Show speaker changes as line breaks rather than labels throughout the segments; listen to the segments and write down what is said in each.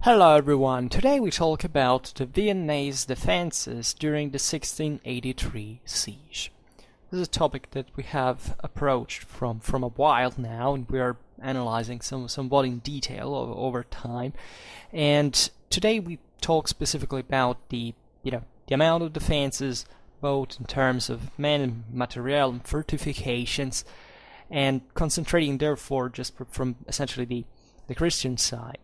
Hello everyone, today we talk about the Viennese defenses during the 1683 siege. This is a topic that we have approached from a while now, and we are analyzing somewhat in detail over time. And today we talk specifically about the amount of defenses, both in terms of men and material and fortifications, and concentrating therefore just from essentially the Christian side.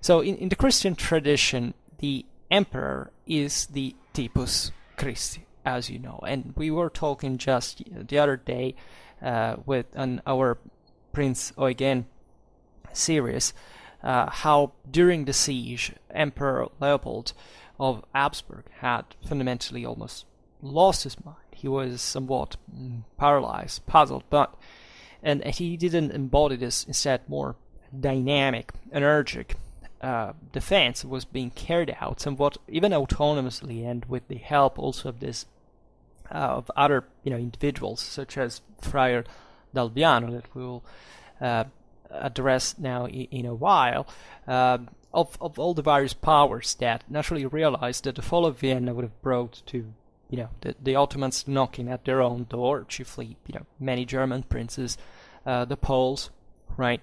So in the Christian tradition, the emperor is the typus Christi, as you know. And we were talking just the other day with our Prince Eugen series, how during the siege, Emperor Leopold of Habsburg had fundamentally almost lost his mind. He was somewhat paralyzed, puzzled, and he didn't embody this, instead more dynamic, energetic defense was being carried out somewhat even autonomously, and with the help also of this of other individuals such as Friar Dalbiano, that we will address now in a while, of all the various powers that naturally realized that the fall of Vienna would have brought to the Ottomans knocking at their own door, chiefly many German princes, the Poles, right?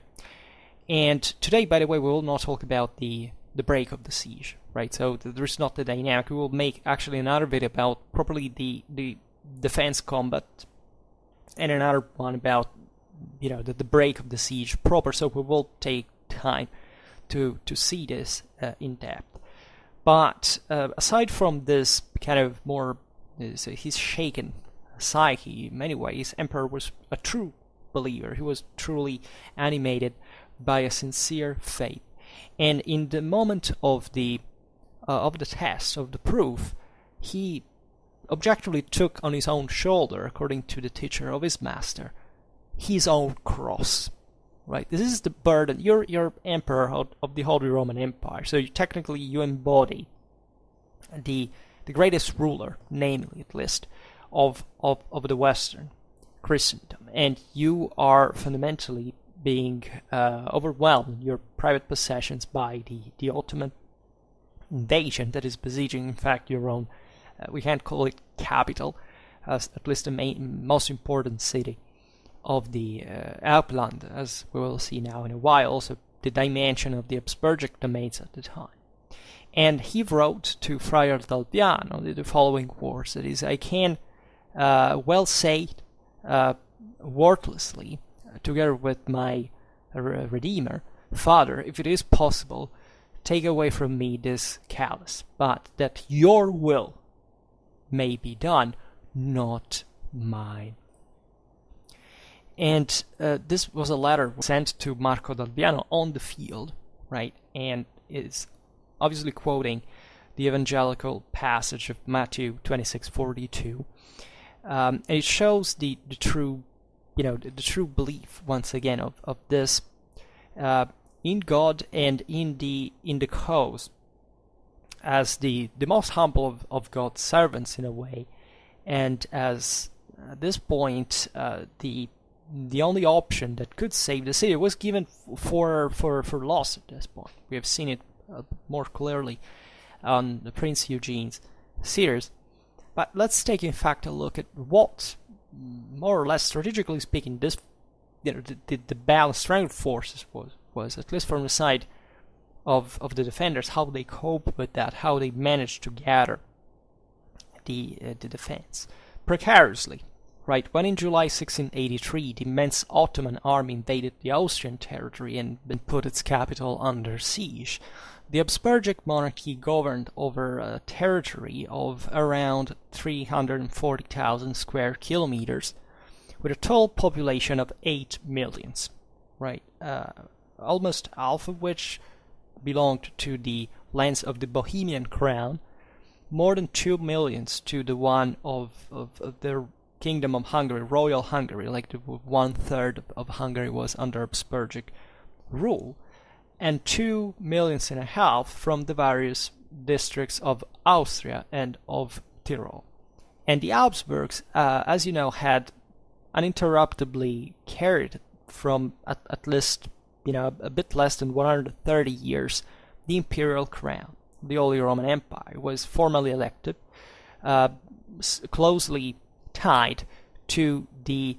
And today, by the way, we will not talk about the break of the siege, right? So there's not the dynamic. We will make actually another video about properly the defense combat, and another one about the break of the siege proper. So we will take time to see this in depth. But aside from this kind of more his shaken psyche, in many ways, Emperor was a true believer. He was truly animated by a sincere faith, and in the moment of the test, of the proof, he objectively took on his own shoulder, according to the teacher of his master, his own cross. Right? This is the burden. You're emperor of the Holy Roman Empire, so technically you embody the greatest ruler, namely at least of the Western Christendom, and you are fundamentally being overwhelmed in your private possessions by the Ottoman invasion that is besieging, in fact, your own, we can't call it capital, as at least the most important city of the Outland, as we will see now in a while, also the dimension of the Habsburgic domains at the time. And he wrote to Friar Dalbiano the following words, that is, I can well say wordlessly, together with my Redeemer, Father, if it is possible, take away from me this callous, but that your will may be done, not mine. And this was a letter sent to Marco Dalbiano on the field, right? And it's obviously quoting the evangelical passage of Matthew 26:42. And it shows the true the true belief, once again, of this in God and in the cause, as the most humble of God's servants in a way, and as at this point the only option that could save the city was given for loss at this point. We have seen it more clearly on the Prince Eugene's series. But let's take in fact a look at what, more or less strategically speaking, this the balanced strength forces was at least from the side of the defenders, how they cope with that, how they managed to gather the defense precariously, right? When in July 1683 the immense Ottoman army invaded the Austrian territory and put its capital under siege, the Habsburgic monarchy governed over a territory of around 340,000 square kilometers, with a total population of 8 millions, right? Almost half of which belonged to the lands of the Bohemian crown, more than 2 millions to the one of the Kingdom of Hungary, Royal Hungary, like 1/3 of Hungary was under Habsburgic rule, and 2.5 million from the various districts of Austria and of Tyrol. And the Habsburgs, as you know, had uninterruptedly carried from at least a bit less than 130 years the imperial crown, the Holy Roman Empire, was formally elected, closely tied to the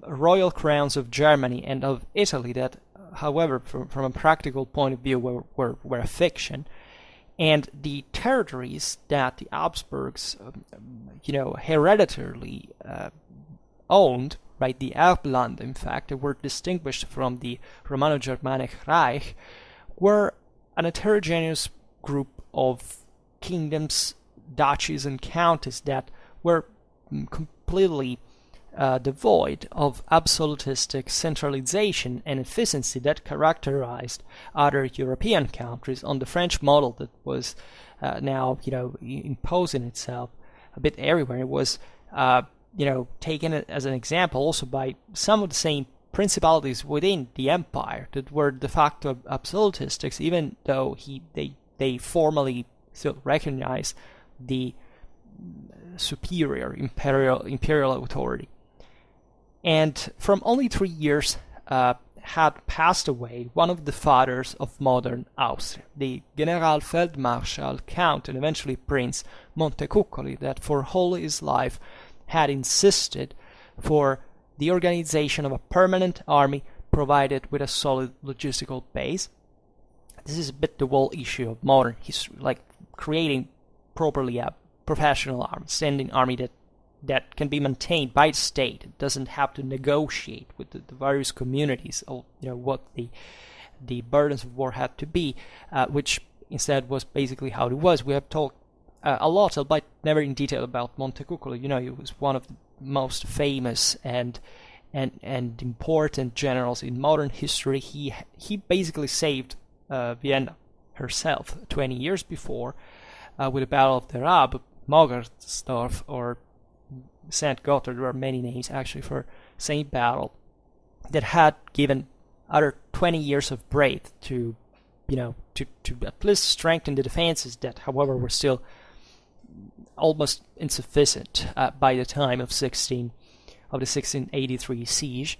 royal crowns of Germany and of Italy, that, however, from a practical point of view, were a fiction. And the territories that the Habsburgs, hereditarily owned, right, the Erbland, in fact, that were distinguished from the Romano-Germanic Reich, were an heterogeneous group of kingdoms, duchies, and counties that were completely devoid of absolutistic centralization and efficiency that characterized other European countries on the French model that was now, imposing itself a bit everywhere. It was, taken as an example also by some of the same principalities within the empire that were de facto absolutistics, even though they formally still recognized the superior imperial authority. And from only 3 years had passed away one of the fathers of modern Austria, the Generalfeldmarschall Count and eventually Prince Montecuccoli, that for all his life had insisted for the organization of a permanent army provided with a solid logistical base. This is a bit the whole issue of modern history, like creating properly a professional army, standing army that can be maintained by the state. It doesn't have to negotiate with the various communities, what the burdens of war had to be, which instead was basically how it was. We have talked a lot, but never in detail, about Montecuccoli. He was one of the most famous and important generals in modern history. He basically saved Vienna herself 20 years before with the Battle of the Raab, Mogersdorf, or St. Gotthard. There are many names actually for same battle that had given other 20 years of breath to at least strengthen the defenses that, however, were still almost insufficient by the time of the 1683 siege,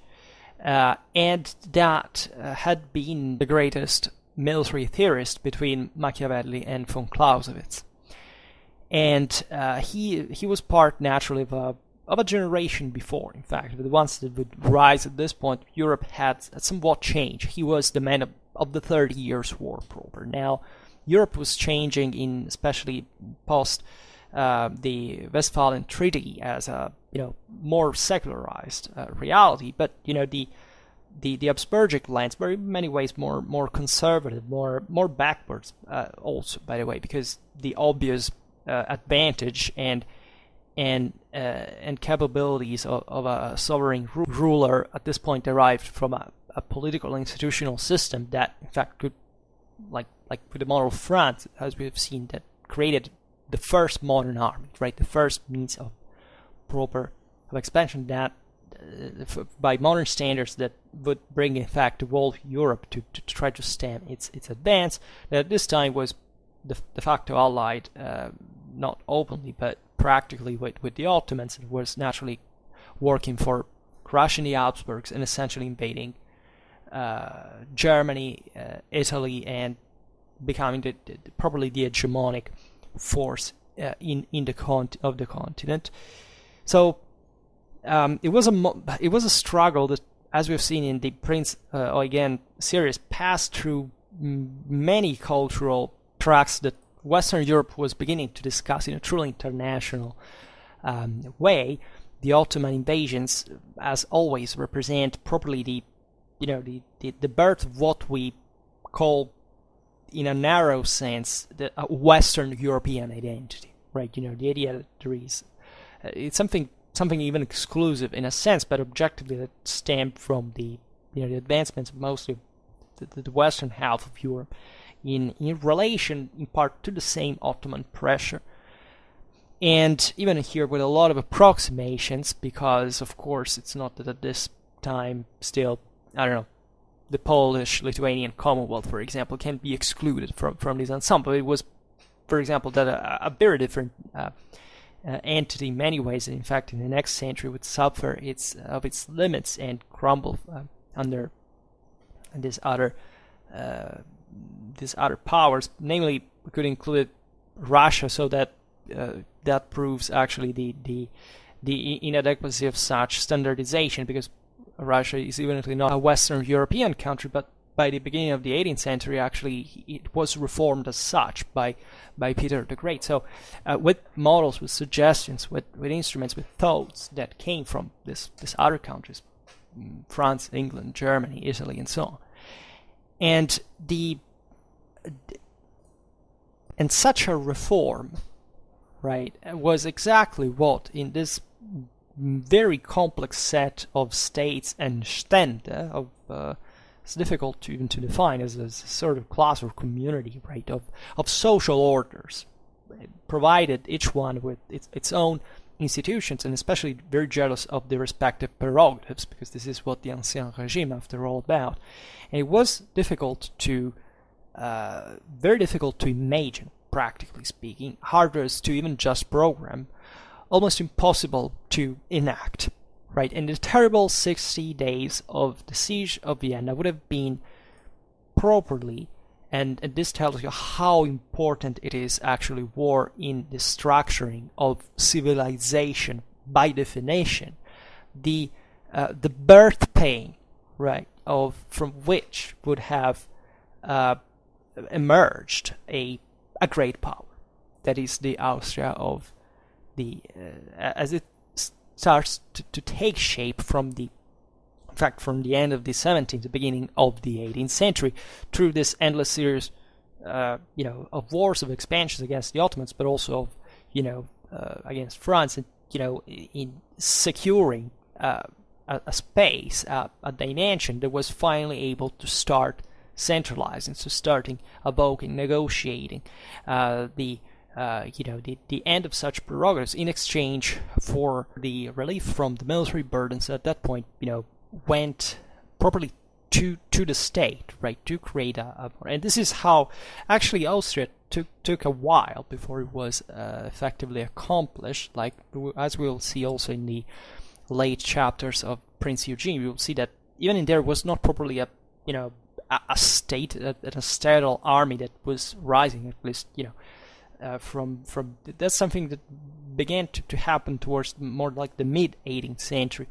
and that had been the greatest military theorist between Machiavelli and von Clausewitz. And he was part, naturally, of a generation before. In fact, the ones that would rise at this point, Europe had somewhat changed. He was the man of the 30 Years' War proper. Now, Europe was changing, especially post the Westphalian Treaty, as a more secularized reality. But the Habsburgic lands were in many ways more conservative, more backwards. Also, by the way, because the obvious advantage and capabilities of a sovereign ruler at this point derived from a political institutional system that, in fact, could, like with the model of France, as we have seen, that created the first modern army, right? The first means of expansion that, by modern standards, that would bring, in fact, the whole Europe to try to stem its advance. That at this time was de facto allied, not openly but practically, with the Ottomans. It was naturally working for crushing the Habsburgs and essentially invading Germany, Italy, and becoming probably the hegemonic force in the continent. So it was a struggle that, as we've seen in the Prince Eugen series, passed through many cultural tracks that Western Europe was beginning to discuss in a truly international way. The Ottoman invasions, as always, represent properly the birth of what we call, in a narrow sense, the Western European identity, right? The idea that there is it's something even exclusive in a sense, but objectively that stemmed from the advancements of mostly the western half of Europe in relation, in part, to the same Ottoman pressure. And even here with a lot of approximations, because of course it's not that at this time still, the Polish-Lithuanian Commonwealth, for example, can be excluded from this ensemble. It was, for example, that a very different entity in many ways, and in fact in the next century would suffer its limits and crumble under this other these other powers, namely we could include Russia, so that that proves actually the inadequacy of such standardization, because Russia is evidently not a Western European country, but by the beginning of the 18th century, actually, it was reformed as such by Peter the Great. So, with models, with suggestions, with instruments, with thoughts that came from these other countries, France, England, Germany, Italy, and so on, and such a reform, right, was exactly what in this very complex set of states and Stände of it's difficult to even to define as a sort of class or community, right, of social orders, provided each one with its own institutions, and especially very jealous of the respective prerogatives, because this is what the Ancien Régime, after all, about. And it was difficult to, very difficult to imagine, practically speaking, harder to even just program, almost impossible to enact. Right, and the terrible 60 days of the siege of Vienna would have been properly, and this tells you how important it is actually war in the structuring of civilization by definition, the birth pain, right, from which would have emerged a great power, that is the Austria of the as it starts to take shape from the end of the 17th, the beginning of the 18th century, through this endless series, of wars, of expansions against the Ottomans, but also of, against France, and in securing a space, a dimension that was finally able to start centralizing, so starting evoking, negotiating the end of such prerogatives in exchange for the relief from the military burdens at that point, went properly to the state, right, to create and this is how actually Austria took a while before it was effectively accomplished, like as we'll see also in the late chapters of Prince Eugene. You'll see that even in there was not properly a state, a statal army that was rising, at least, from that's something that began to happen towards more like the mid-18th century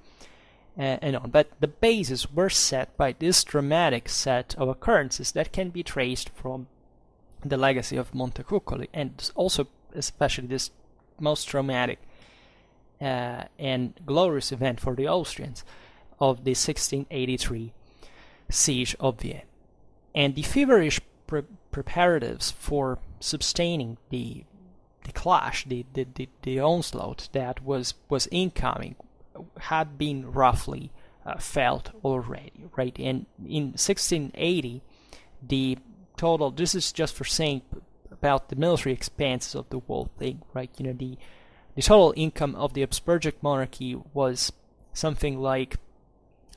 and on. But the bases were set by this dramatic set of occurrences that can be traced from the legacy of Montecuccoli, and also especially this most traumatic and glorious event for the Austrians of the 1683 siege of Vienna. And the feverish preparatives for sustaining the clash, the onslaught that was incoming, had been roughly felt already, right? And in 1680, the total, this is just for saying about the military expenses of the whole thing, right? The total income of the Habsburgic monarchy was something like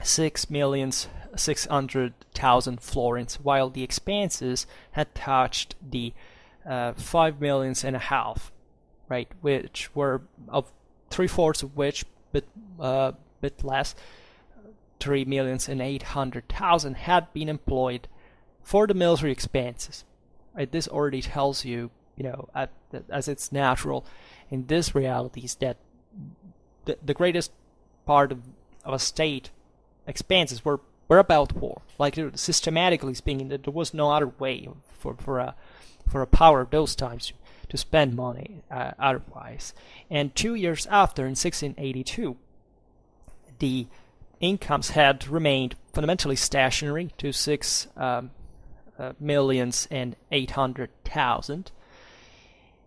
6,600,000 florins, while the expenses had touched the 5 millions and a half, right, which were of 3/4 of which, bit less, 3,800,000 had been employed for the military expenses. Right? This already tells you, as it's natural in these realities, that the greatest part of a state expenses were about war. Like, systematically speaking, there was no other way for a power of those times to spend money otherwise. And 2 years after, in 1682, the incomes had remained fundamentally stationary to 6,800,000,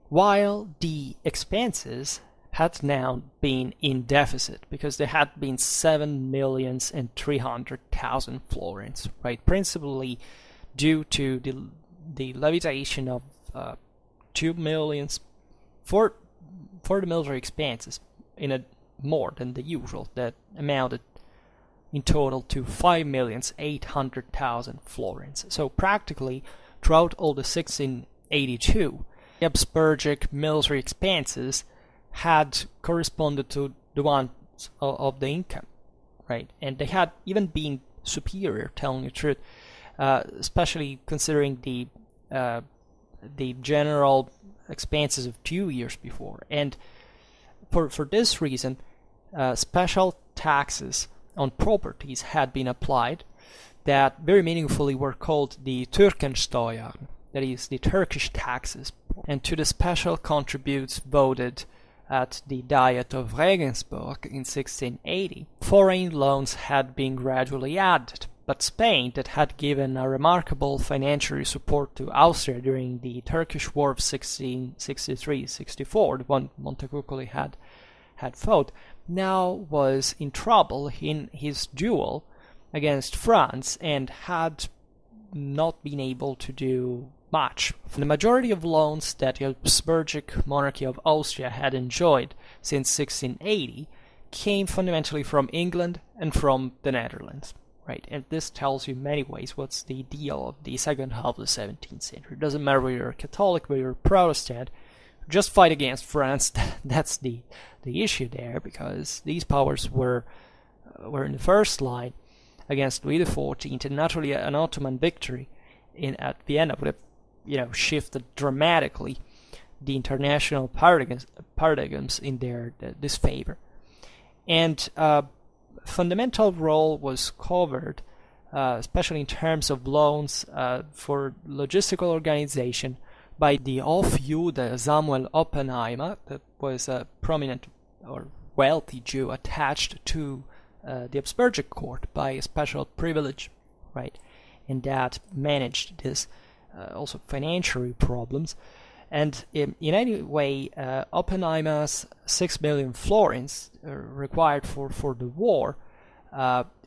while the expenses had now been in deficit, because there had been 7,300,000 florins, right? Principally due to the levitation of 2 millions for the military expenses, in a more than the usual, that amounted in total to 5,800,000 florins. So practically throughout all the 1682, the Habsburgic military expenses had corresponded to the ones of the income, right? And they had even been superior, telling the truth, especially considering the general expenses of 2 years before. And for this reason, special taxes on properties had been applied that very meaningfully were called the Türkensteuern, that is, the Turkish taxes. And to the special contributes voted at the Diet of Regensburg in 1680, foreign loans had been gradually added. But Spain, that had given a remarkable financial support to Austria during the Turkish War of 1663-64, the one Montecuccoli had fought, now was in trouble in his duel against France and had not been able to do much. The majority of loans that the Habsburgic monarchy of Austria had enjoyed since 1680 came fundamentally from England and from the Netherlands. Right, and this tells you in many ways what's the deal of the second half of the 17th century. It doesn't matter whether you're a Catholic, whether you're a Protestant, just fight against France. That's the issue there, because these powers were in the first line against Louis XIV, and naturally an Ottoman victory at Vienna would have shifted dramatically the international paradigms in their disfavor. And fundamental role was covered, especially in terms of loans for logistical organization, by the Hofjude Samuel Oppenheimer, that was a prominent or wealthy Jew attached to the Habsburgic court by a special privilege, right? And that managed this also financial problems. And in any way, Oppenheimer's 6 million florins required for the war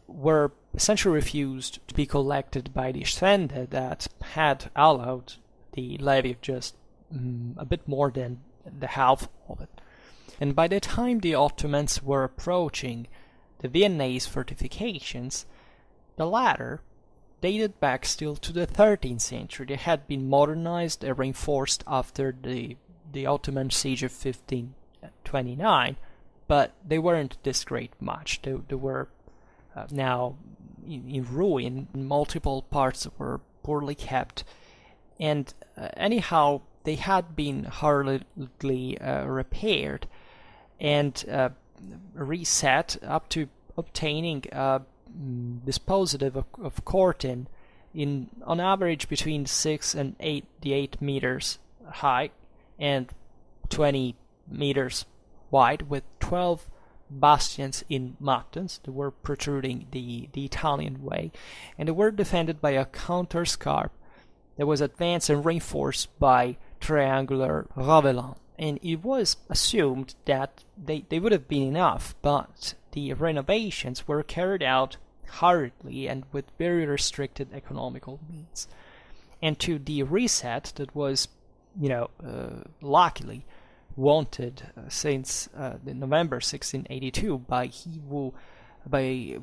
were essentially refused to be collected by the Stände that had allowed the levy of just a bit more than the half of it. And by the time the Ottomans were approaching the Viennese fortifications, the latter dated back still to the 13th century. They had been modernized and reinforced after the Ottoman siege of 1529, but they weren't this great much. They were now in ruin. Multiple parts were poorly kept, and anyhow, they had been hurriedly repaired and reset up to obtaining dispositive of corten in on average between 6 and 8 meters high and 20 meters wide, with 12 bastions in muttons that were protruding the Italian way, and they were defended by a counterscarp that was advanced and reinforced by triangular ravelins. And it was assumed that they would have been enough, but the renovations were carried out hurriedly and with very restricted economical means. And to the reset that was, luckily wanted since November 1682 by he who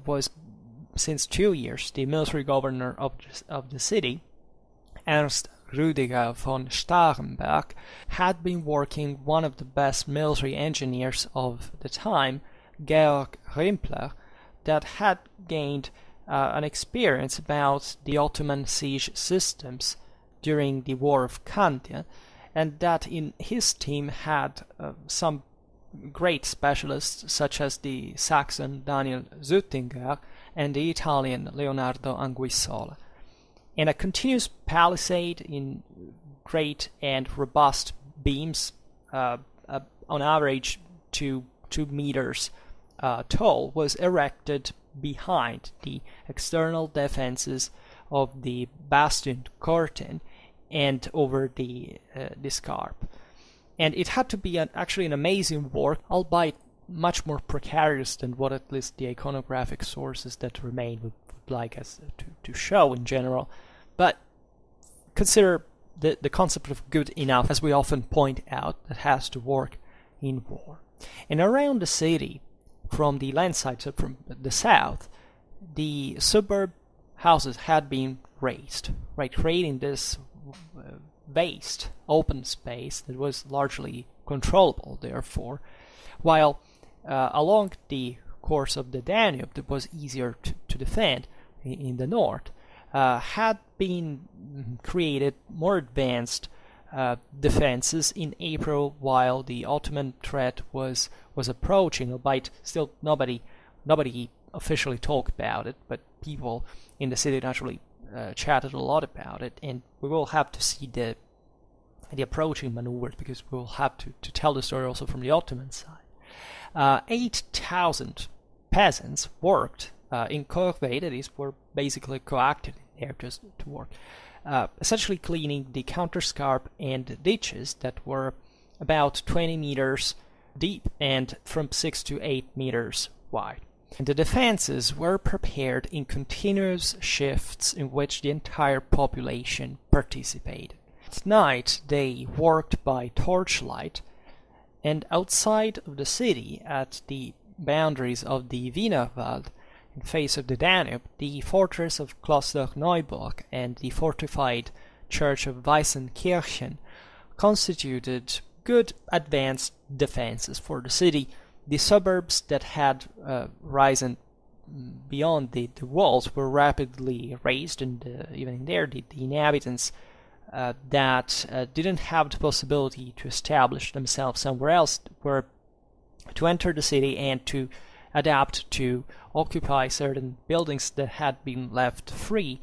was since 2 years the military governor of the city, Ernst Rüdiger von Starhemberg, had been working one of the best military engineers of the time, Georg Rimpler, that had gained an experience about the Ottoman siege systems during the War of Candia, and that in his team had some great specialists such as the Saxon Daniel Züttinger and the Italian Leonardo Anguissola. And a continuous palisade in great and robust beams, on average 2 meters tall, was erected behind the external defenses of the bastion curtain and over the scarp. And it had to be actually an amazing work, albeit much more precarious than what at least the iconographic sources that remain would like us to show in general. But consider the concept of good enough, as we often point out, that has to work in war. And around the city, from the land side, so from the south, the suburb houses had been raised, right, creating this vast open space that was largely controllable, therefore, while along the course of the Danube that was easier to defend in the north, had been created more advanced defenses in April while the Ottoman threat was approaching, albeit still nobody officially talked about it, but people in the city naturally chatted a lot about it, and we will have to see the approaching maneuvers because we will have to tell the story also from the Ottoman side. 8,000 peasants worked in corvée, that is, were basically coacted in there just to work, essentially cleaning the counterscarp and ditches that were about 20 meters deep and from 6 to 8 meters wide. And the defenses were prepared in continuous shifts in which the entire population participated. At night they worked by torchlight, and outside of the city, at the boundaries of the Vienna in face of the Danube, the fortress of Klosterneuburg and the fortified church of Weißenkirchen constituted good advanced defenses for the city. The suburbs that had risen beyond the walls were rapidly raised, and even there the inhabitants that didn't have the possibility to establish themselves somewhere else were to enter the city and to adapt to occupy certain buildings that had been left free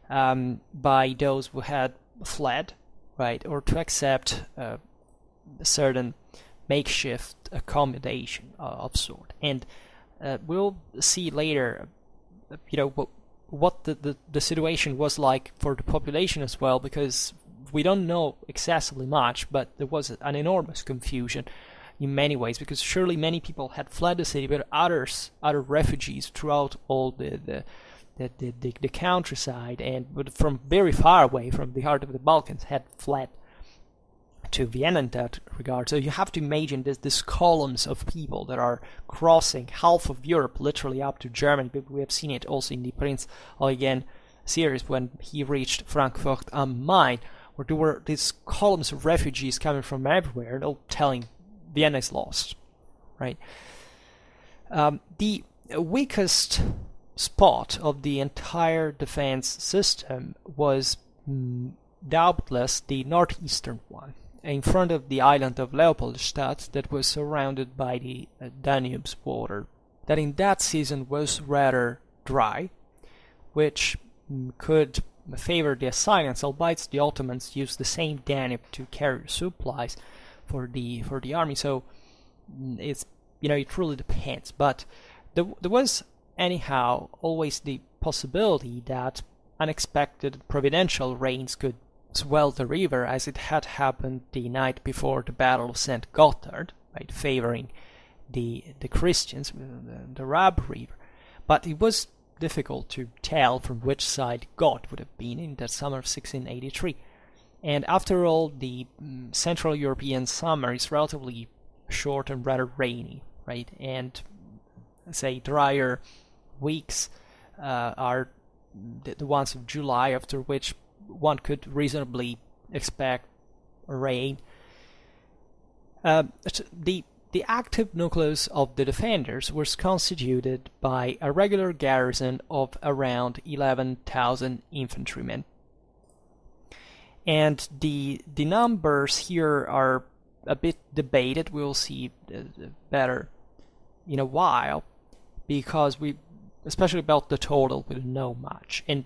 by those who had fled, right, or to accept certain makeshift accommodation of sort. And we'll see later, what the situation was like for the population as well, because we don't know excessively much, but there was an enormous confusion in many ways, because surely many people had fled the city, but other refugees throughout all the countryside and from very far away from the heart of the Balkans had fled to Vienna in that regard. So you have to imagine this columns of people that are crossing half of Europe, literally up to Germany. But we have seen it also in the Prince Eugen series when he reached Frankfurt am Main, where there were these columns of refugees coming from everywhere, all telling Vienna is lost, right? The weakest spot of the entire defense system was doubtless the northeastern one, in front of the island of Leopoldstadt that was surrounded by the Danube's water, that in that season was rather dry, which could favor the assailants, albeit the Ottomans used the same Danube to carry supplies for the army. So it's it really depends, but there was anyhow always the possibility that unexpected providential rains could swell the river, as it had happened the night before the Battle of St. Gotthard, right, favoring the Christians with the Rab River. But it was difficult to tell from which side God would have been in that summer of 1683. And after all, the Central European summer is relatively short and rather rainy, right? And say drier weeks are the ones of July, after which one could reasonably expect rain. The active nucleus of the defenders was constituted by a regular garrison of around 11,000 infantrymen. And the numbers here are a bit debated. We'll see better in a while, because especially about the total, we don't know much. And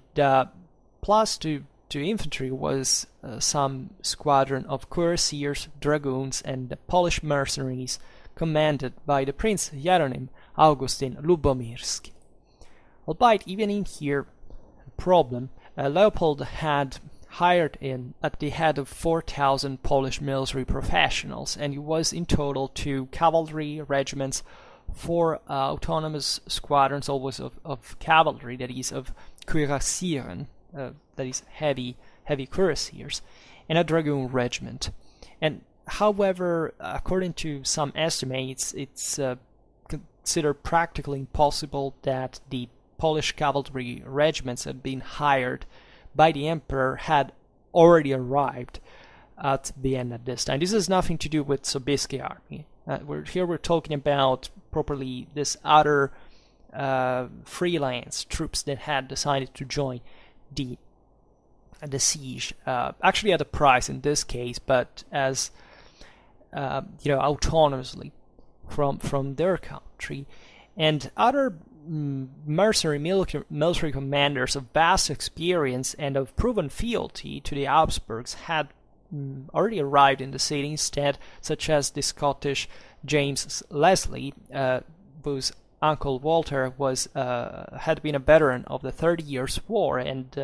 plus to infantry was some squadron of cuirassiers, dragoons, and Polish mercenaries commanded by the Prince Jeronim Augustin Lubomirski. Albeit even in here, problem, Leopold had hired in at the head of 4,000 Polish military professionals, and it was in total 2 cavalry regiments, 4 autonomous squadrons, always of cavalry, that is, of cuirassieren, that is heavy cuirassiers, and a dragoon regiment. And however, according to some estimates, it's considered practically impossible that the Polish cavalry regiments had been hired by the emperor had already arrived at Vienna at this time. This has nothing to do with Sobieski army. We're talking about properly this other freelance troops that had decided to join the siege, actually at a price in this case, but as autonomously from their country. And other mercenary military commanders of vast experience and of proven fealty to the Habsburgs had already arrived in the city instead, such as the Scottish James Leslie, whose uncle Walter had been a veteran of the 30 Years' War, and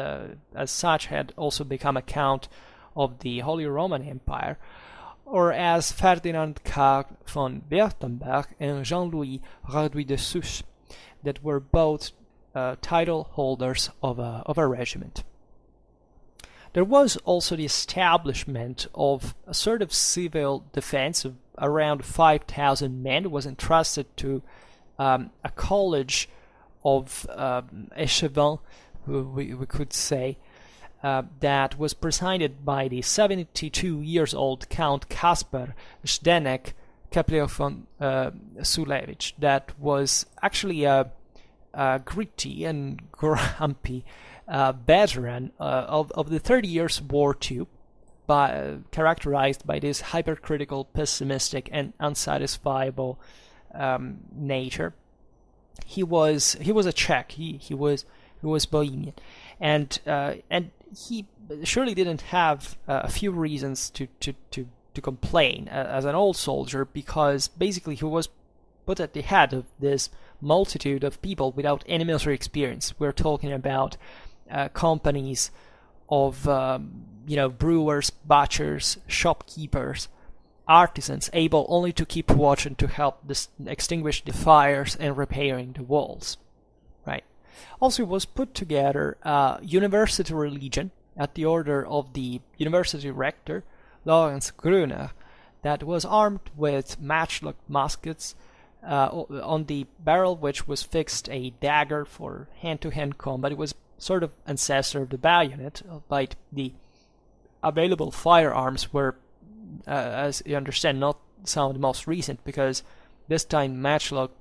as such had also become a count of the Holy Roman Empire, or as Ferdinand Karl von Württemberg and Jean-Louis Radoux de Souche, that were both title holders of a regiment. There was also the establishment of a sort of civil defense of around 5,000 men that was entrusted to a college of échevins, we could say, that was presided by the 72-year-old Count Kasper Zdenek Kepler von Sulewicz, that was actually a gritty and grumpy veteran of the 30 Years' War too, characterized by this hypercritical, pessimistic, and unsatisfiable nature. He was a Czech. He was Bohemian, and he surely didn't have a few reasons to complain as an old soldier, because basically he was put at the head of this multitude of people without any military experience. We're talking about companies of brewers, butchers, shopkeepers, artisans, able only to keep watch and to help extinguish the fires and repairing the walls. Right. Also, it was put together a university legion at the order of the university rector, Lorenz Grüner, that was armed with matchlock muskets, on the barrel which was fixed a dagger for hand-to-hand combat. It was sort of ancestor of the bayonet, but the available firearms were, as you understand, not some of the most recent, because this time matchlock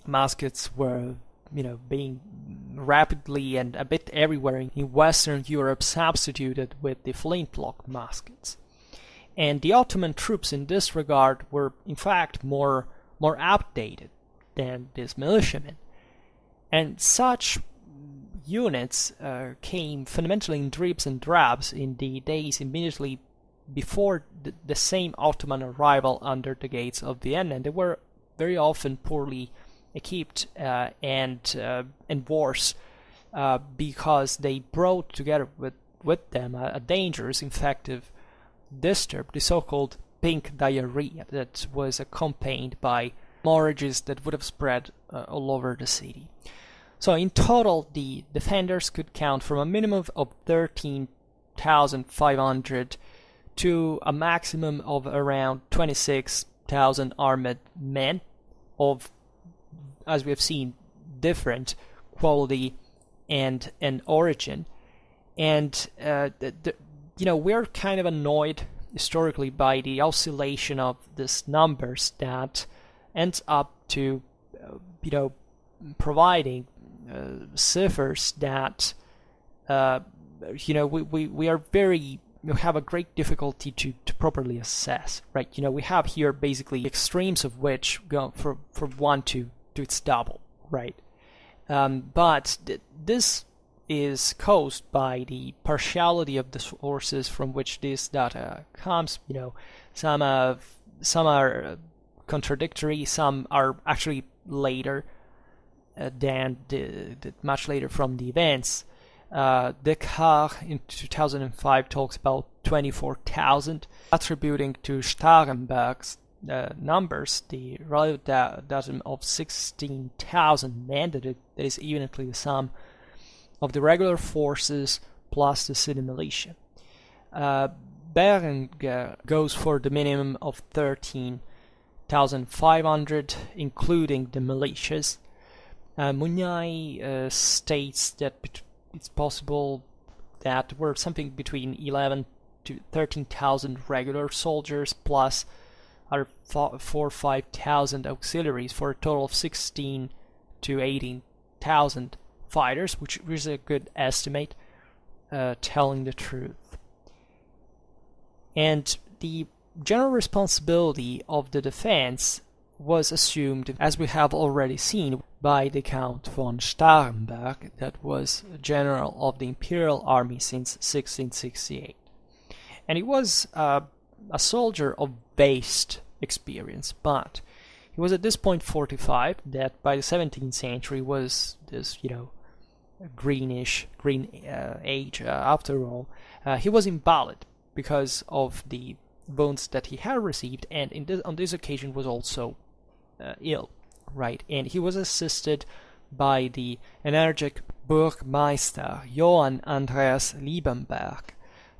muskets were being rapidly and a bit everywhere in Western Europe substituted with the flintlock muskets. And the Ottoman troops in this regard were in fact more outdated than these militiamen. And such units came fundamentally in dribs and drabs in the days immediately before the same Ottoman arrival under the gates of Vienna, and they were very often poorly equipped and worse because they brought together with them a dangerous infective disturb, the so-called pink diarrhea, that was accompanied by hemorrhages that would have spread all over the city. So in total, the defenders could count from a minimum of 13,500 to a maximum of around 26,000 armed men of, as we have seen, different quality and origin. And we're kind of annoyed historically by the oscillation of these numbers that ends up to providing ciphers that we have a great difficulty to properly assess, right? We have here basically extremes of which go from 1 to its double, right? But this is caused by the partiality of the sources from which this data comes. Some are contradictory, some are actually later than much later from the events. Descartes in 2005 talks about 24,000, attributing to Starhemberg's numbers the relative datum of 16,000 men, that is evenly the sum of the regular forces plus the city militia. Berenguer goes for the minimum of 13,500, including the militias. Mugnai states that it's possible that were something between 11 to 13,000 regular soldiers plus other 4,000 or 5,000 auxiliaries, for a total of 16 to 18,000 fighters, which is a good estimate, telling the truth. And the general responsibility of the defense was assumed, as we have already seen, by the Count von Starhemberg, that was general of the Imperial Army since 1668. And he was a soldier of vast experience, but he was at this point 45, that by the 17th century was this, green age after all. He was invalid because of the wounds that he had received, and on this occasion was also ill, right? And he was assisted by the energetic Burgmeister Johann Andreas Liebenberg.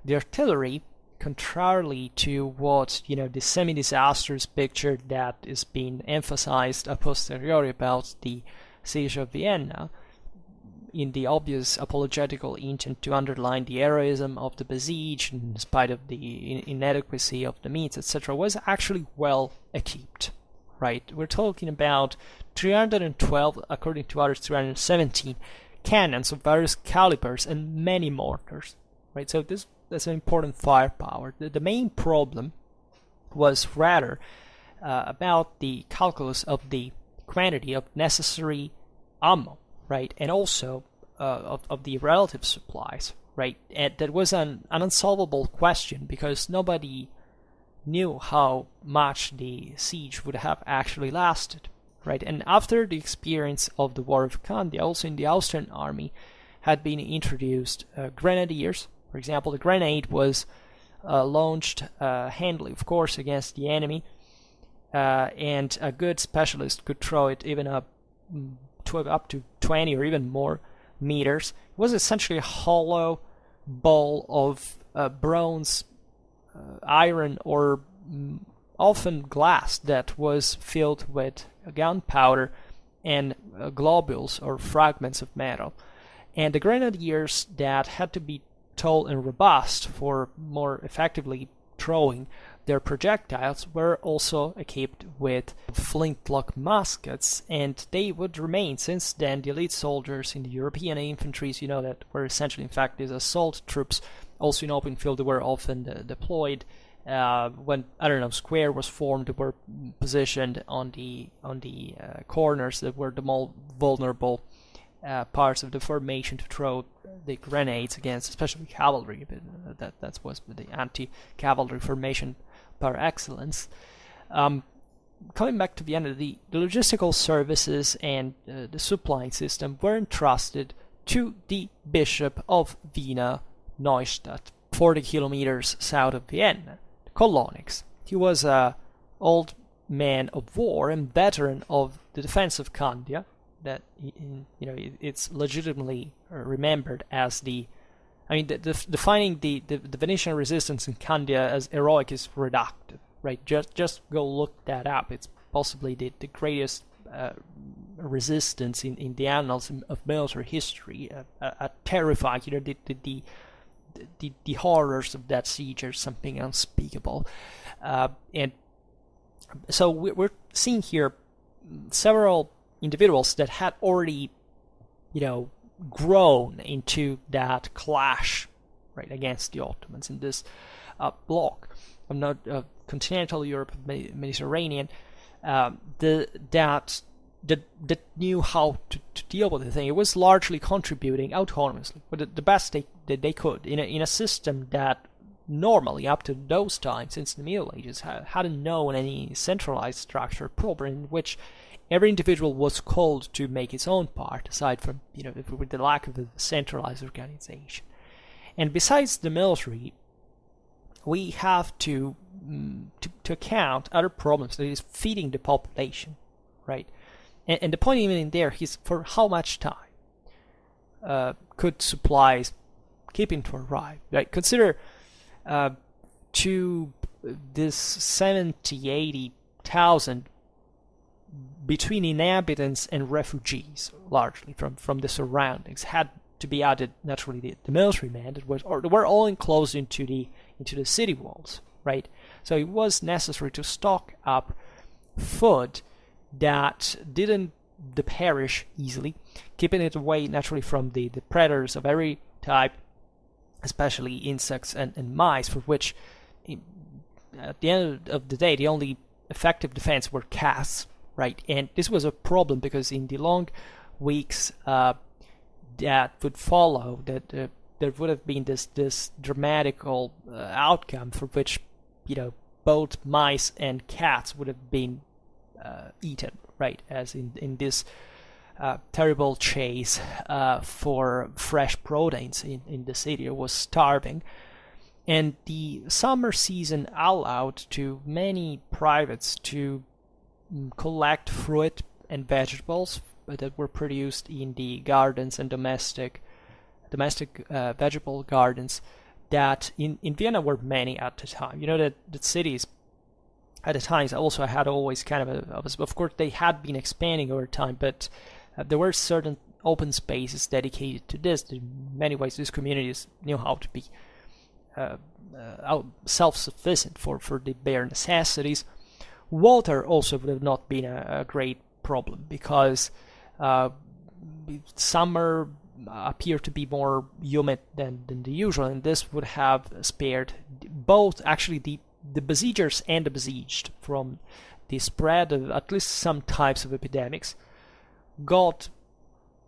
The artillery, contrarily to what the semi-disastrous picture that is being emphasized a posteriori about the siege of Vienna, in the obvious apologetical intent to underline the heroism of the besieged in spite of the inadequacy of the means, etc., was actually well equipped, right? We're talking about 312, according to others 317 cannons of various calibers and many mortars, right? So that's an important firepower. The main problem was rather about the calculus of the quantity of necessary ammo, right, and also of the relative supplies, right? And that was an unsolvable question because nobody knew how much the siege would have actually lasted, right? And after the experience of the War of Candia, also in the Austrian army had been introduced grenadiers. For example, the grenade was launched handily, of course, against the enemy, and a good specialist could throw it even up to 20 or even more meters. It was essentially a hollow ball of bronze, iron, or often glass that was filled with gunpowder and globules or fragments of metal. And the grenadiers that had to be tall and robust for more effectively throwing their projectiles were also equipped with flintlock muskets, and they would remain since then the elite soldiers in the European infantries, that were essentially, in fact, these assault troops. Also in open field, they were often deployed. When square was formed, they were positioned on the corners that were the more vulnerable parts of the formation to throw the grenades against, especially cavalry. That was the anti-cavalry formation par excellence. Coming back to Vienna, the logistical services and the supplying system were entrusted to the Bishop of Vienna Neustadt, 40 kilometers south of Vienna, Kolonix. He was an old man of war and veteran of the defense of Candia. That it's legitimately remembered as defining the Venetian resistance in Candia as heroic is reductive, right? Just go look that up. It's possibly the greatest resistance in the annals of military history. Terrifying, the horrors of that siege are something unspeakable, and so we're seeing here several individuals that had already, grown into that clash, right, against the Ottomans in this bloc of not continental Europe, Mediterranean, that knew how to deal with the thing. It was largely contributing autonomously, but the best they could in a system that normally up to those times, since the Middle Ages, hadn't known any centralized structure proper, in which every individual was called to make its own part, aside from, with the lack of a centralized organization. And besides the military, we have to account other problems, that is feeding the population, right? And the point even in there is for how much time could supplies keep to arrive, right? Consider to this 70,000-80,000 between inhabitants and refugees, largely from the surroundings, had to be added naturally the military men that were all enclosed into the city walls, right? So it was necessary to stock up food that didn't the parish easily, keeping it away naturally from the predators of every type, especially insects and mice, for which at the end of the day the only effective defense were cats, right? And this was a problem because in the long weeks that would follow, that there would have been this dramatical outcome for which, both mice and cats would have been eaten, right? As in this terrible chase for fresh proteins in the city. It was starving. And the summer season allowed to many privates to collect fruit and vegetables that were produced in the gardens and domestic vegetable gardens that in Vienna were many at the time. That the cities at the times also had always kind of course they had been expanding over time, but there were certain open spaces dedicated to this. In many ways, these communities knew how to be self-sufficient for the bare necessities. Water also would have not been a great problem because summer appeared to be more humid than the usual, and this would have spared both actually the besiegers and the besieged from the spread of at least some types of epidemics. God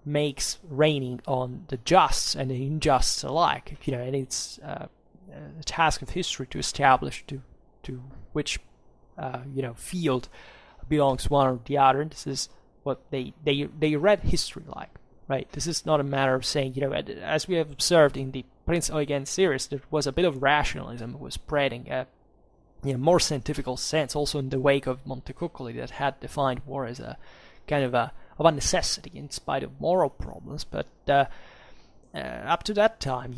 makes raining on the just and the unjust alike, and it's a task of history to establish to which field belongs one or the other. And this is what they read history like, right? This is not a matter of saying, as we have observed in the Prince Eugen series, there was a bit of rationalism was spreading a more scientific sense, also in the wake of Montecuccoli, that had defined war as a kind of a necessity in spite of moral problems. But up to that time,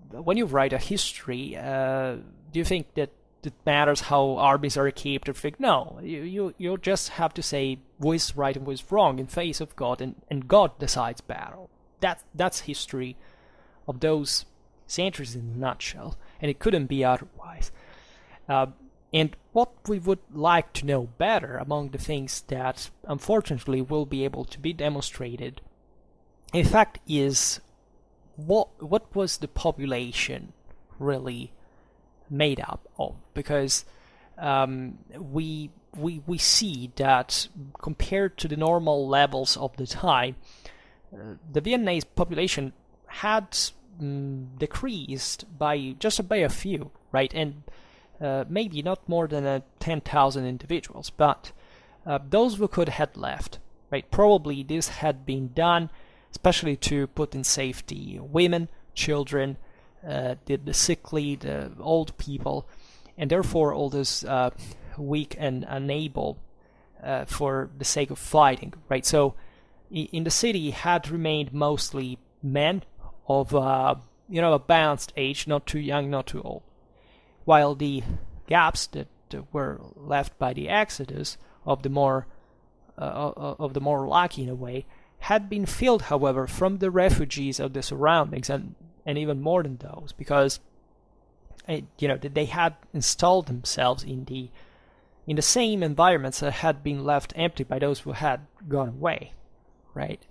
when you write a history, do you think that it matters how armies are equipped or think? No, you just have to say who is right and who is wrong in face of God, and God decides battle. That's history of those centuries in a nutshell, and it couldn't be otherwise. And what we would like to know better, among the things that unfortunately will be able to be demonstrated, in fact, is what was the population really made up of? Because we see that compared to the normal levels of the time, the Viennese population had decreased by just by a few, right? And maybe not more than 10,000 individuals, but those who could had left, right? Probably this had been done especially to put in safety women, children, the sickly, the old people, and therefore all those weak and unable for the sake of fighting, right? So in the city had remained mostly men of a balanced age, not too young, not too old, while the gaps that were left by the exodus of the more lucky in a way had been filled, however, from the refugees of the surroundings, and even more than those, because they had installed themselves in the same environments that had been left empty by those who had gone away, right?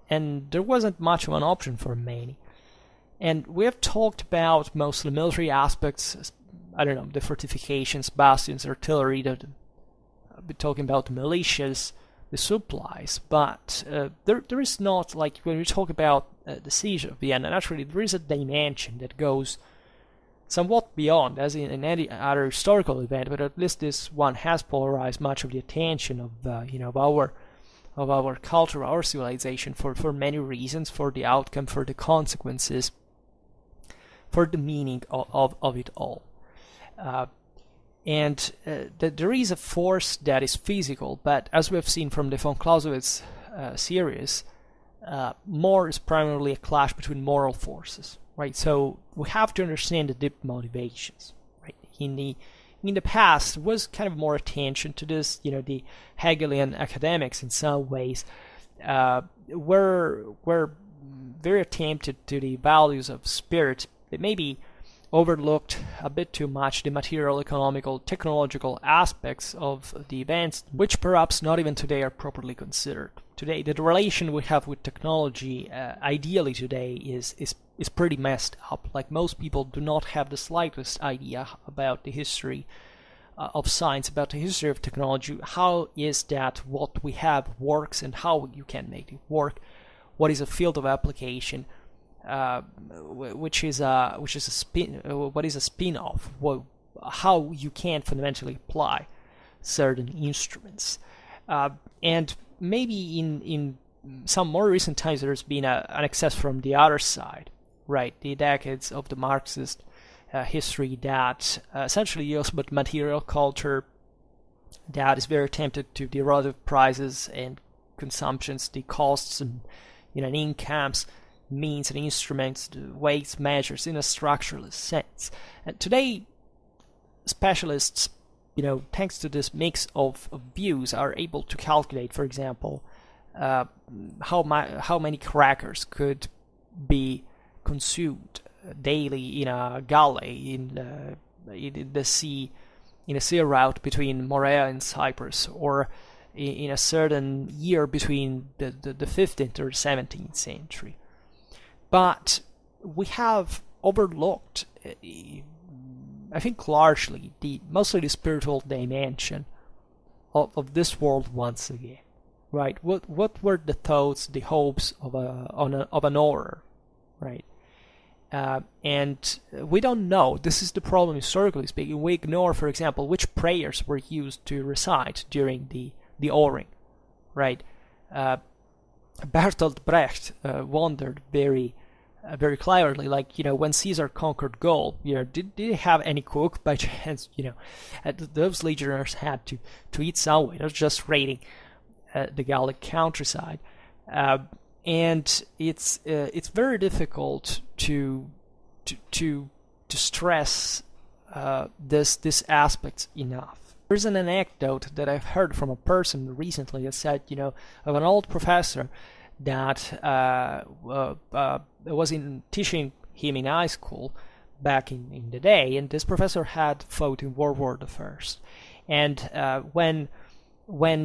And there wasn't much of an option for many. And we have talked about mostly military aspects, the fortifications, bastions, artillery, we're talking about the militias, the supplies, but there is not, like when we talk about the siege of Vienna, naturally there is a dimension that goes somewhat beyond, as in any other historical event, but at least this one has polarized much of the attention of our culture, our civilization, for many reasons, for the outcome, for the consequences, for the meaning of it all. And there is a force that is physical, but as we have seen from the von Clausewitz series, more is primarily a clash between moral forces, right? So we have to understand the deep motivations, right? In the past, there was kind of more attention to this. The Hegelian academics, in some ways, were very attentive to the values of spirit that maybe overlooked a bit too much the material, economical, technological aspects of the events, which perhaps not even today are properly considered. Today, the relation we have with technology, ideally today, is pretty messed up. Like, most people do not have the slightest idea about the history of science, about the history of technology. How is that what we have works and how you can make it work? What is a field of application? What is a spin-off? How you can fundamentally apply certain instruments, and maybe in some more recent times there's been an access from the other side, right? The decades of the Marxist history that essentially deals with material culture, that is very tempted to the relative prices and consumptions, the costs and incomes, means and instruments, the weights, measures in a structuralist sense. And today, specialists, thanks to this mix of views, are able to calculate, for example, how many crackers could be consumed daily in a galley in the sea, in a sea route between Morea and Cyprus, or in a certain year between the 15th or 17th century. But we have overlooked, I think, largely mostly the spiritual dimension of this world once again, right? What were the thoughts, the hopes of an orator, right? And we don't know. This is the problem, historically speaking. We ignore, for example, which prayers were used to recite during the orating, right? Bertolt Brecht wondered very cleverly, like, when Caesar conquered Gaul, did they have any cook by chance? Those legionnaires had to eat some way. It was just raiding the Gallic countryside, and it's very difficult to stress this aspect enough. There's an anecdote that I've heard from a person recently that said, of an old professor that was teaching him in high school back in the day, and this professor had fought in World War I. And when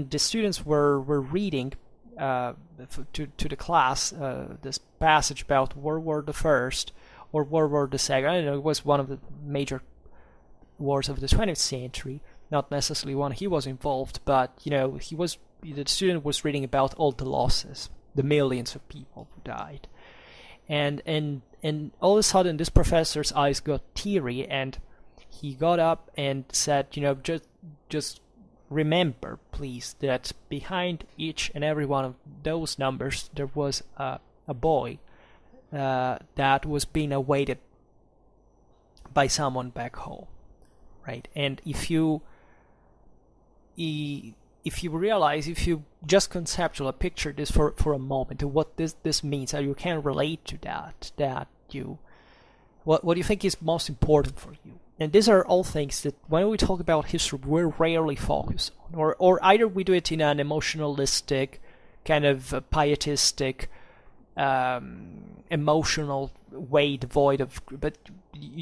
the students were reading to the class this passage about World War I or World War II, I don't know, it was one of the major wars of the 20th century, not necessarily one he was involved, but the student was reading about all the losses, the millions of people who died, and all of a sudden this professor's eyes got teary, and he got up and said, just remember, please, that behind each and every one of those numbers there was a boy that was being awaited by someone back home, right? And if you realize, if you just conceptually picture this for a moment, what this means, how you can relate to that what do you think is most important for you? And these are all things that when we talk about history, we're rarely focused on, or either we do it in an emotionalistic, kind of pietistic, emotional way, devoid of, but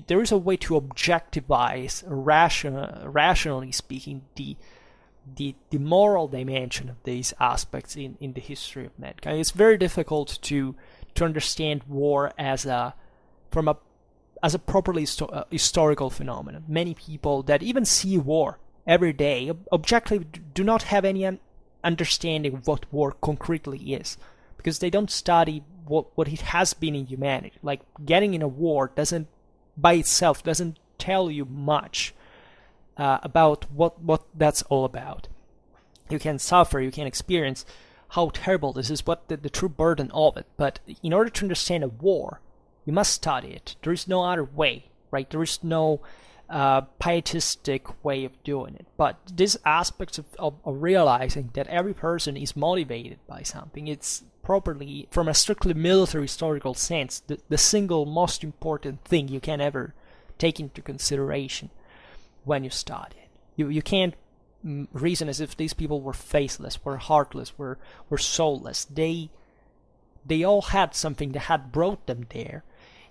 there is a way to objectivize, rationally speaking, the moral dimension of these aspects in the history of mankind. It's very difficult to understand war as a properly historical phenomenon. Many people that even see war every day objectively do not have any understanding of what war concretely is, because they don't study what it has been in humanity. Like, getting in a war by itself doesn't tell you much about what that's all about. You can suffer, you can experience how terrible this is, what the true burden of it. But in order to understand a war, you must study it. There is no other way, right? There is no pietistic way of doing it. But this aspect of realizing that every person is motivated by something, it's properly, from a strictly military historical sense, the single most important thing you can ever take into consideration when you study it. You can't reason as if these people were faceless, were heartless, were soulless. They all had something that had brought them there,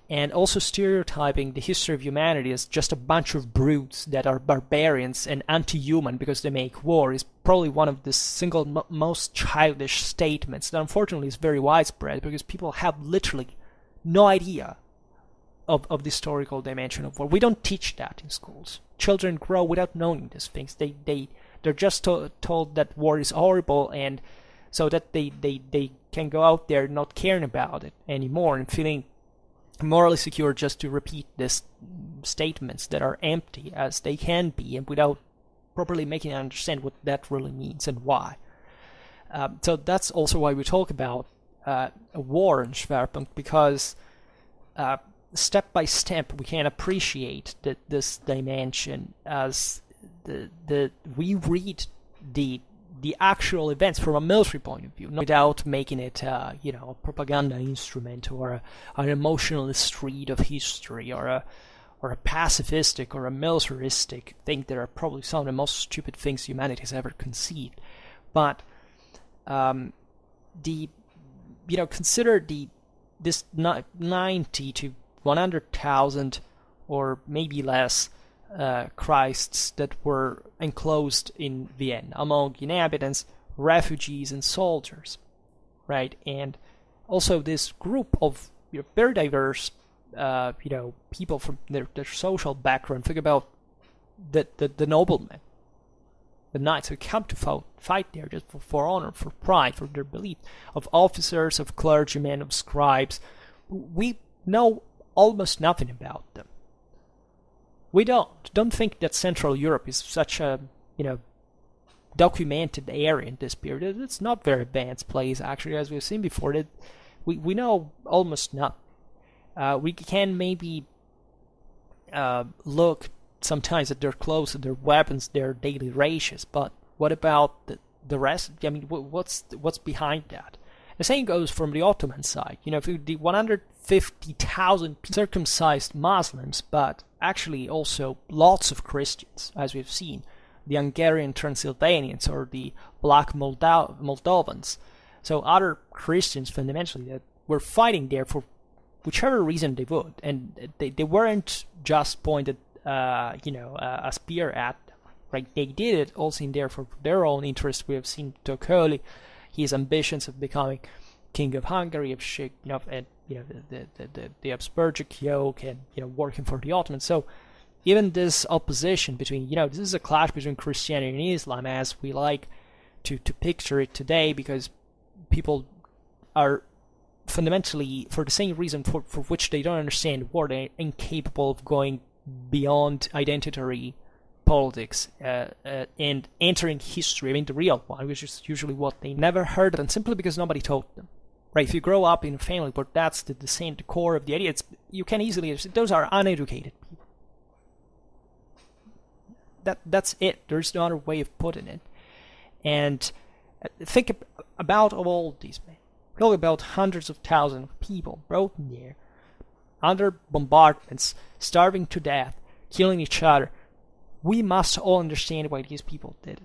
and also stereotyping the history of humanity as just a bunch of brutes that are barbarians and anti-human because they make war is probably one of the single most childish statements that unfortunately is very widespread because people have literally no idea of the historical dimension of war. We don't teach that in schools. Children grow without knowing these things. They're just told that war is horrible, and so that they can go out there not caring about it anymore and feeling morally secure just to repeat these statements that are empty as they can be and without properly making them understand what that really means and why. So that's also why we talk about a war in Schwerpunkt, because step by step we can appreciate this dimension as we read the actual events from a military point of view, without making it a propaganda instrument or an emotionalist read of history or a pacifistic or a militaristic thing that are probably some of the most stupid things humanity has ever conceived. But consider this 90 to 100,000 or maybe less Christs that were enclosed in Vienna among inhabitants, refugees, and soldiers, right? And also this group of very diverse, people from their social background. Think about the noblemen, the knights who come to fight there just for honor, for pride, for their belief, of officers, of clergymen, of scribes. We know almost nothing about them. We don't think that Central Europe is such a documented area in this period. It's not very advanced place, actually, as we've seen before. That we know almost nothing. We can maybe look sometimes at their clothes, at their weapons, their daily rations, but what about the rest? I mean, what's behind that? The same goes from the Ottoman side. The 150,000 circumcised Muslims, but actually also lots of Christians, as we've seen, the Hungarian Transylvanians or the Black Moldovans. So other Christians fundamentally that were fighting there for whichever reason they would, and they weren't just pointed, a spear at them. Right? They did it also in there for their own interest. We have seen Tokoli, his ambitions of becoming king of Hungary, and the Habsburgic yoke, and working for the Ottomans. So even this opposition between, this is a clash between Christianity and Islam, as we like to picture it today, because people are fundamentally, for the same reason for which they don't understand war, they're incapable of going beyond identitary politics and entering history, I mean the real one, which is usually what they never heard of, and simply because nobody told them. Right? If you grow up in a family where that's the core of the idea, you can easily understand those are uneducated people. That's it. There's no other way of putting it. And think about all these men. Talk about hundreds of thousands of people broken there, under bombardments, starving to death, killing each other. We must all understand why these people did it.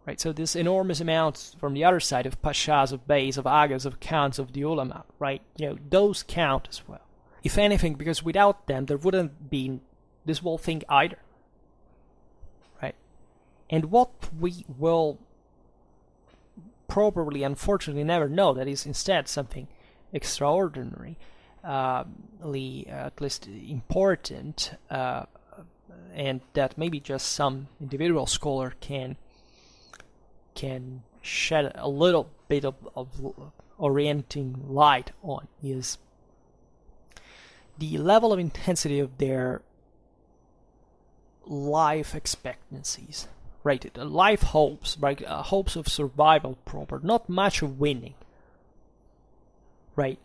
Right? So this enormous amounts from the other side of pashas, of beys, of agas, of counts, of the ulama, right? Those count as well. If anything, because without them, there wouldn't be this whole thing either. Right? And what we will probably, unfortunately, never know, that is instead something extraordinary, at least important, and that maybe just some individual scholar can shed a little bit of orienting light on, is the level of intensity of their life expectancies, right? Life hopes, right? Hopes of survival proper, not much of winning, right?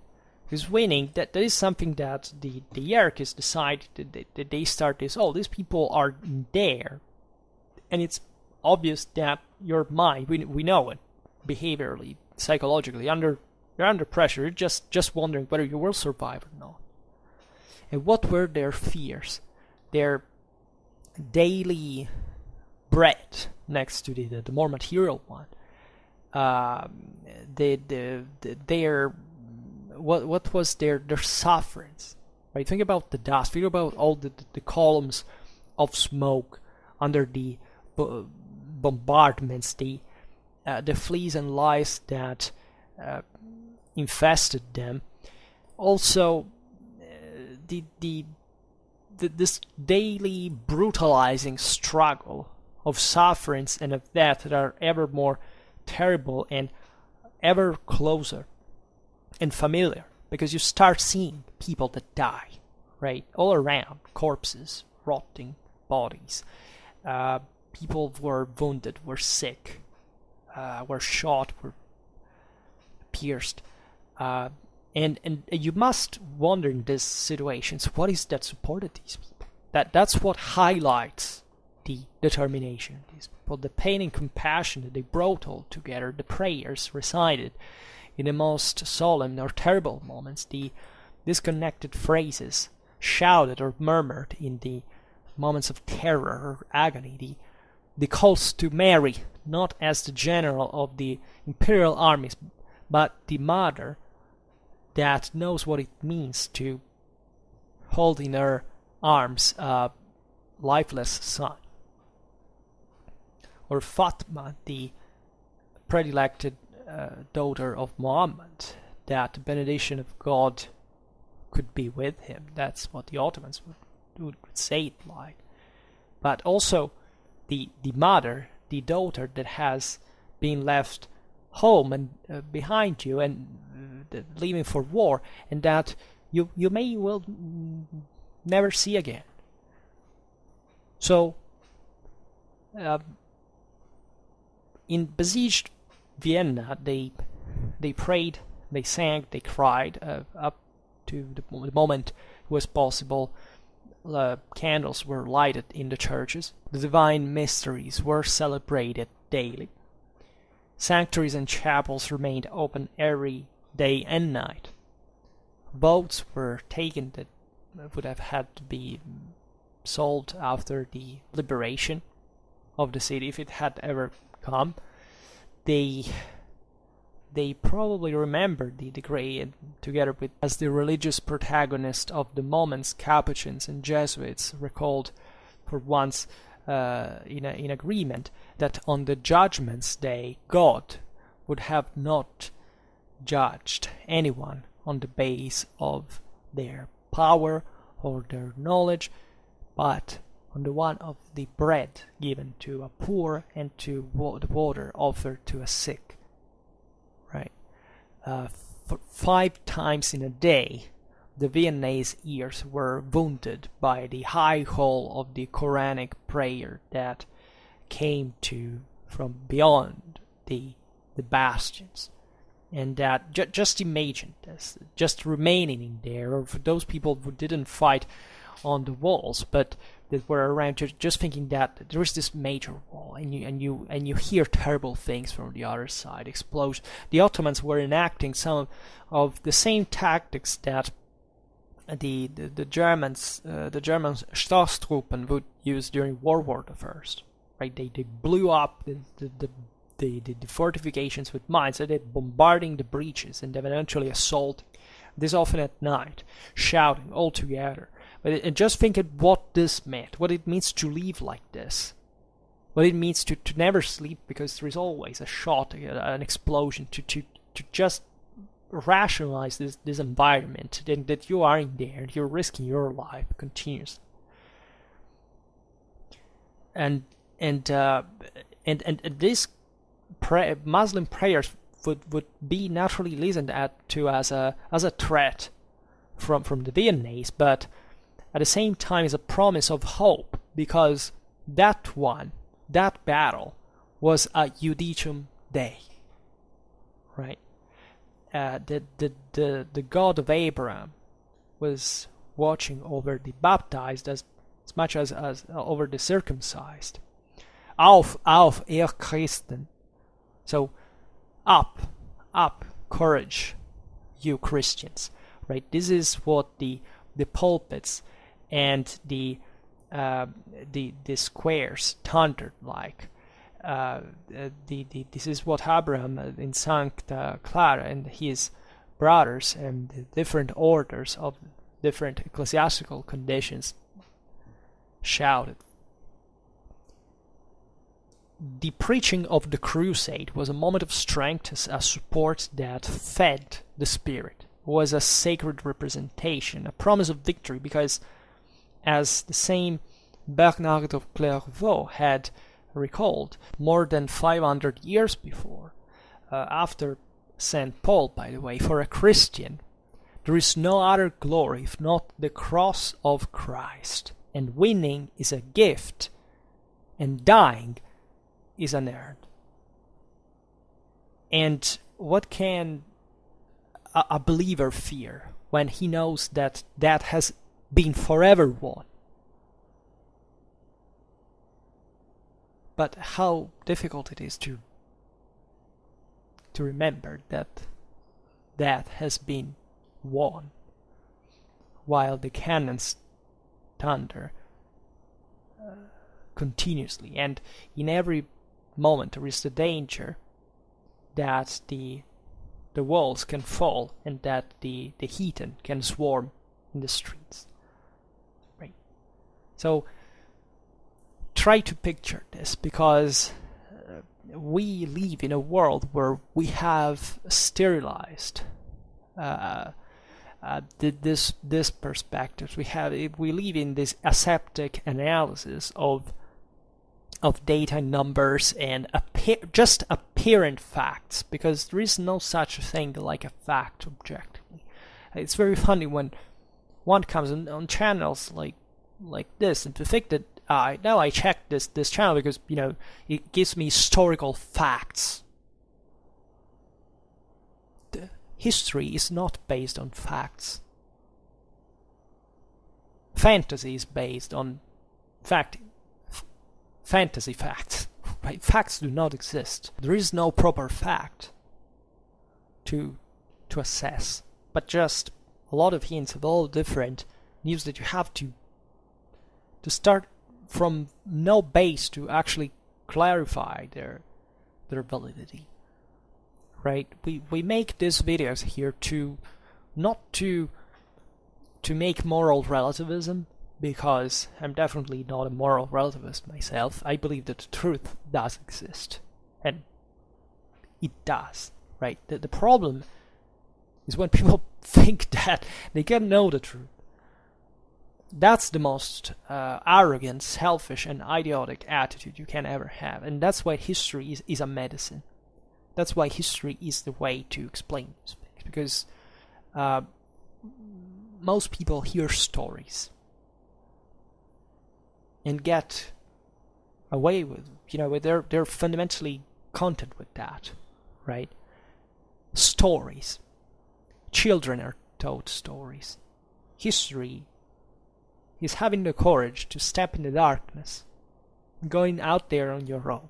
Because winning, that is something that the hierarchies decide, that they start this, these people are there, and it's obvious that your mind, we know it, behaviorally, psychologically, you're under pressure, you're just wondering whether you will survive or not. And what were their fears? Their daily bread, next to the more material one, their what was their sufferings, right? Think about the dust. Think about all the columns of smoke under the bombardments, the fleas and lice that infested them. Also, this daily brutalizing struggle of sufferings and of death that are ever more terrible and ever closer and familiar, because you start seeing people that die, right, all around, corpses, rotting bodies. People were wounded, were sick, were shot, were pierced. And you must wonder in these situations, what is that supported these people? That's what highlights the determination of these people, the pain and compassion that they brought all together, the prayers recited in the most solemn or terrible moments, the disconnected phrases shouted or murmured in the moments of terror or agony, the calls to Mary, not as the general of the imperial armies, but the mother that knows what it means to hold in her arms a lifeless son. Or Fatima, the predilected daughter of Muhammad, that the benediction of God could be with him. That's what the Ottomans would say it like. But also the mother, the daughter that has been left home and behind you and leaving for war, and that you may well never see again. So in besieged Vienna, they prayed, they sang, they cried up to the moment it was possible. Candles were lighted in the churches. The divine mysteries were celebrated daily. Sanctuaries and chapels remained open every day and night. Votes were taken that would have had to be sold after the liberation of the city, if it had ever come. They probably remembered the decree, and together with as the religious protagonist of the moments, Capuchins and Jesuits recalled for once in agreement that on the judgment's day God would have not judged anyone on the base of their power or their knowledge, but on the one of the bread given to a poor and to the water offered to a sick. Right? 5 times in a day, the Viennese ears were wounded by the high hall of the Quranic prayer that came from beyond the bastions. And that just imagine this, just remaining in there, or for those people who didn't fight on the walls, but that were around, just thinking that there is this major wall, and you hear terrible things from the other side, explosions. The Ottomans were enacting some of the same tactics that the Germans, the German Staatstruppen would use during World War I. Right? They blew up the fortifications with mines, so they're bombarding the breaches and then eventually assaulting. This often at night, shouting all together. But just think at what this meant, what it means to live like this, what it means to never sleep because there is always a shot, an explosion, to just rationalize this environment, that you are in there and you're risking your life continuously. And these Muslim prayers would be naturally listened to as a threat from the Viennese, but at the same time is a promise of hope, because that battle was a Judicium Dei, right? The God of Abraham was watching over the baptized as much as over the circumcised. Auf, ihr Christen. So, up, courage, you Christians, right? This is what the pulpits and the squares thundered like. This is what Abraham in Sancta Clara and his brothers and the different orders of different ecclesiastical conditions shouted. The preaching of the crusade was a moment of strength, a support that fed the spirit, was a sacred representation, a promise of victory, because as the same Bernard of Clairvaux had recalled more than 500 years before, after St. Paul, by the way, for a Christian, there is no other glory if not the cross of Christ, and winning is a gift, and dying is unearned. And what can a believer fear when he knows that that has been forever won? But how difficult it is to remember that that has been won while the cannons thunder continuously, and in every moment there is the danger that the walls can fall and that the heathen can swarm in the streets. Right. So try to picture this, because we live in a world where we have sterilized this perspective. We live in this aseptic analysis of data, numbers, and just apparent facts, because there is no such thing like a fact objectively. It's very funny when one comes on channels like this, and to think that now I checked this channel because it gives me historical facts. The history is not based on facts. Fantasy is based on fantasy facts, right? Facts do not exist. There is no proper fact to assess, but just a lot of hints of all different news that you have to start from no base to actually clarify their validity, right? We make these videos here not to make moral relativism, because I'm definitely not a moral relativist myself. I believe that the truth does exist, and it does, right? The problem is when people think that they can know the truth. That's the most arrogant, selfish, and idiotic attitude you can ever have, and that's why history is a medicine. That's why history is the way to explain these things, because most people hear stories and get away with, they're fundamentally content with that, right? Stories. Children are told stories. History is having the courage to step in the darkness, going out there on your own.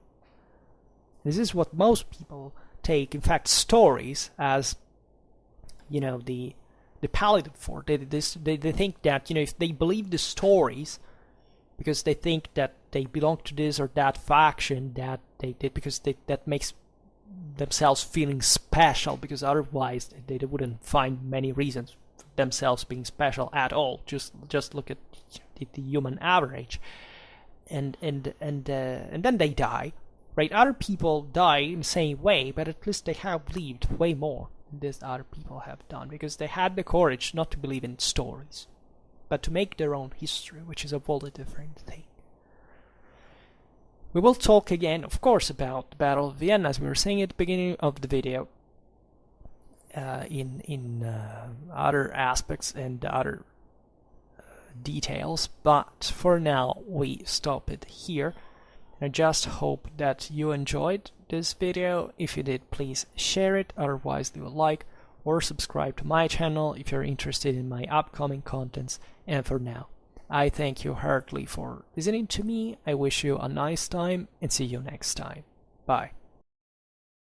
This is what most people take, in fact, stories as, the palliative for. They think that, if they believe the stories, because they think that they belong to this or that faction, that they did because that makes themselves feeling special, because otherwise they wouldn't find many reasons for themselves being special at all. Just look at the human average, and then they die, right? Other people die in the same way, but at least they have lived way more than these other people have done, because they had the courage not to believe in stories, but to make their own history, which is a wholly different thing. We will talk again, of course, about the Battle of Vienna, as we were saying at the beginning of the video, in other aspects and other details, but for now we stop it here. I just hope that you enjoyed this video. If you did, please share it, otherwise leave a like or subscribe to my channel if you're interested in my upcoming contents. And for now, I thank you heartily for listening to me. I wish you a nice time and see you next time. Bye.